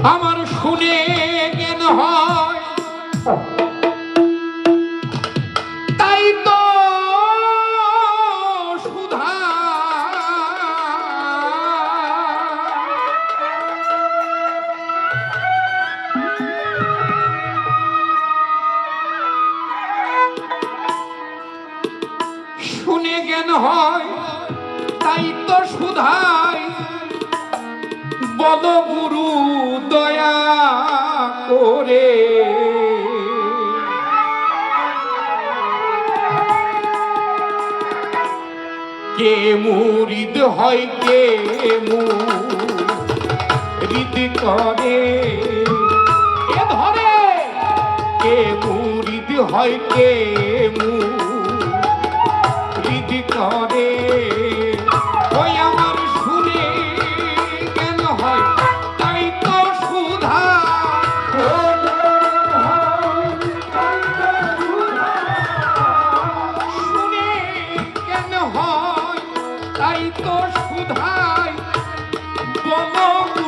আমার শুনে জ্ঞান হয় তাই তো সুধা শুনে জ্ঞান হয় তাই তো সুধাই বল গুরু দয়া করে কে মুরিদ হয় কে মুরিদ করে এ ধরে কে মুরিদ হয় কে মুরিদ করে ওই আমার শুনে জ্ঞান হয় তাই তো সুধা শুনে জ্ঞান হয় তাই তো সুধাই বল